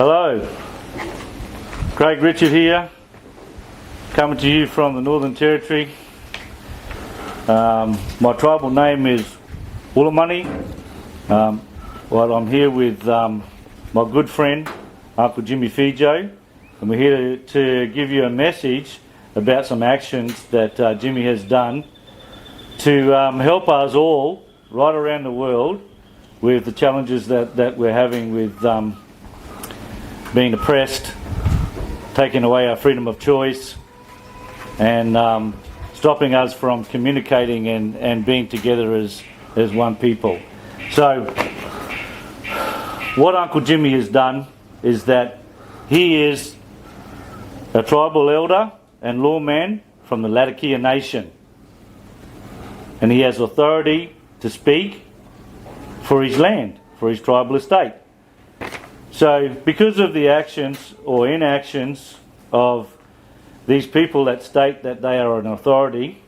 Hello, Craig Richard here, coming to you from the Northern Territory. My tribal name is Woolamani. I'm here with my good friend, Uncle Jimmy Fijo, and we're here to give you a message about some actions that Jimmy has done to help us all right around the world with the challenges that we're having with being oppressed, taking away our freedom of choice, and stopping us from communicating and being together as one people. So what Uncle Jimmy has done is that he is a tribal elder and lawman from the Latakia Nation, and he has authority to speak for his land, for his tribal estate. So because of the actions or inactions of these people that state that they are an authority,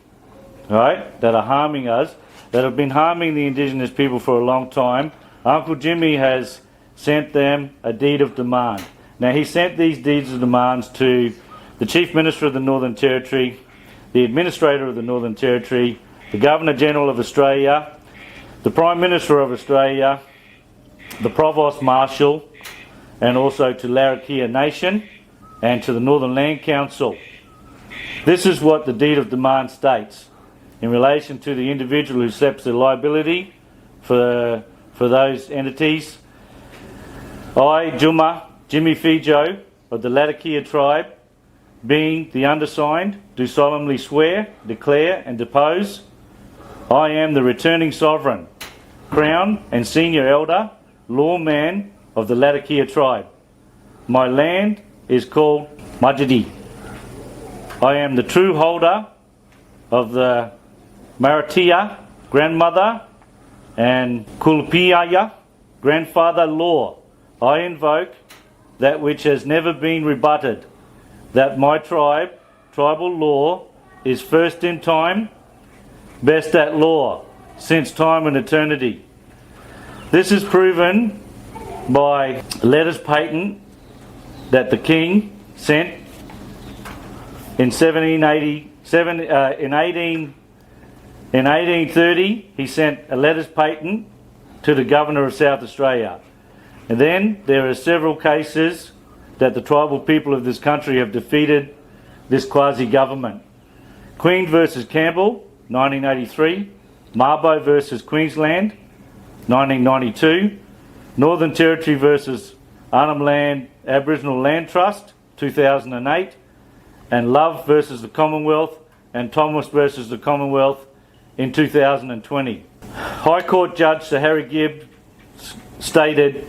right, that are harming us, that have been harming the Indigenous people for a long time, Uncle Jimmy has sent them a deed of demand. Now, he sent these deeds of demands to the Chief Minister of the Northern Territory, the Administrator of the Northern Territory, the Governor-General of Australia, the Prime Minister of Australia, the Provost Marshal, and also to Latakia Nation and to the Northern Land Council. This is what the deed of demand states in relation to the individual who accepts the liability for those entities. I, Jimmy Fijo of the Latakia tribe, being the undersigned, do solemnly swear, declare and depose I am the returning sovereign, crown and senior elder, lawman of the Latakia tribe. My land is called Majidi. I am the true holder of the Maratia grandmother and Kulpiaya grandfather law. I invoke that which has never been rebutted, that my tribal law is first in time, best at law, since time and eternity. This is proven by letters patent that the King sent in 1830. He sent a letters patent to the Governor of South Australia. And then there are several cases that the tribal people of this country have defeated this quasi-government. Queen versus Campbell, 1983. Mabo versus Queensland, 1992. Northern Territory versus Arnhem Land Aboriginal Land Trust, 2008. And Love versus the Commonwealth and Thomas versus the Commonwealth in 2020. High Court Judge Sir Harry Gibb stated,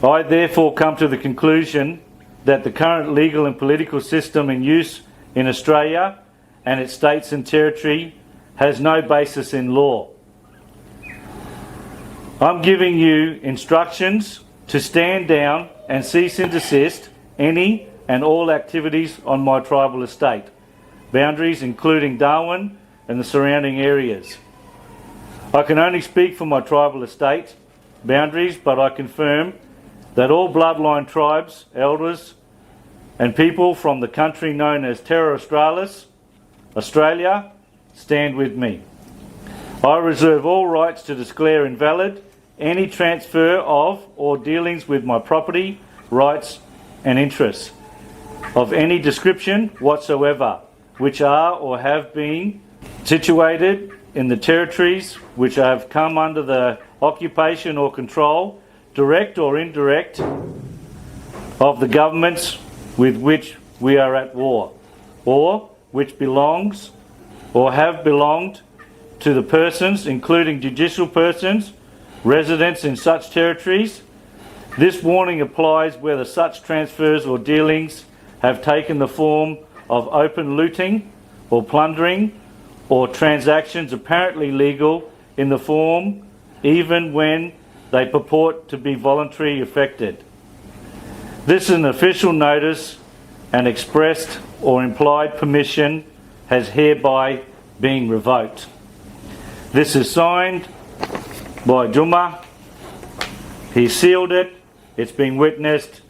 I therefore come to the conclusion that the current legal and political system in use in Australia and its states and territory has no basis in law. I'm giving you instructions to stand down and cease and desist any and all activities on my tribal estate, boundaries including Darwin and the surrounding areas. I can only speak for my tribal estate boundaries, but I confirm that all bloodline tribes, elders and people from the country known as Terra Australis, Australia, stand with me. I reserve all rights to declare invalid any transfer of or dealings with my property, rights and interests of any description whatsoever, which are or have been situated in the territories which have come under the occupation or control, direct or indirect, of the governments with which we are at war, or which belongs or have belonged to the persons, including judicial persons, residents in such territories. This warning applies whether such transfers or dealings have taken the form of open looting or plundering, or transactions apparently legal in the form even when they purport to be voluntarily effected. This is an official notice, and expressed or implied permission has hereby been revoked. This is signed by Juma. He sealed it it's been witnessed.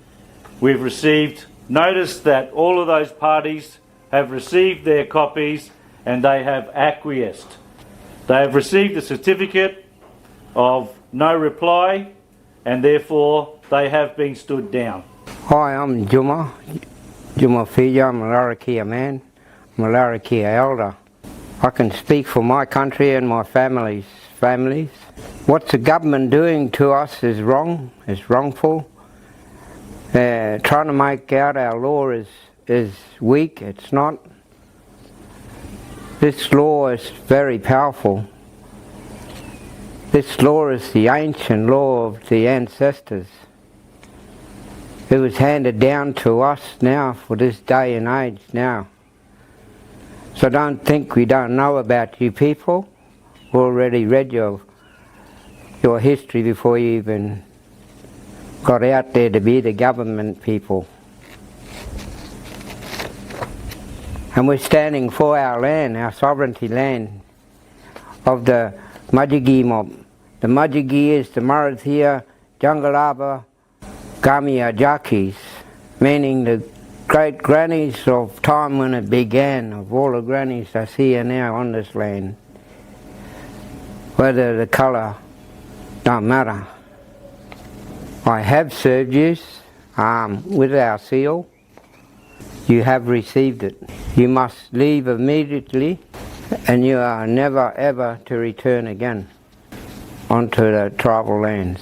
We've received notice that all of those parties have received their copies and they have acquiesced. They have received a certificate of no reply and therefore they have been stood down. Hi, I'm Juma Fija. I'm a Larrakia man. I'm a Larrakia elder. I can speak for my country and my families. What the government doing to us is wrong, is wrongful. Trying to make out our law is weak, it's not. This law is very powerful. This law is the ancient law of the ancestors. It was handed down to us now for this day and age now. So don't think we don't know about you people. We already read your history before you even got out there to be the government people. And we're standing for our land, our sovereignty land of the Mudjigi mob. The Mudjigi is the Marathia Jangalaba Gamia Jakis, meaning the great grannies of time when it began, of all the grannies that's here now on this land. Whether the colour don't matter. I have served you with our seal. You have received it. You must leave immediately and you are never ever to return again onto the tribal lands.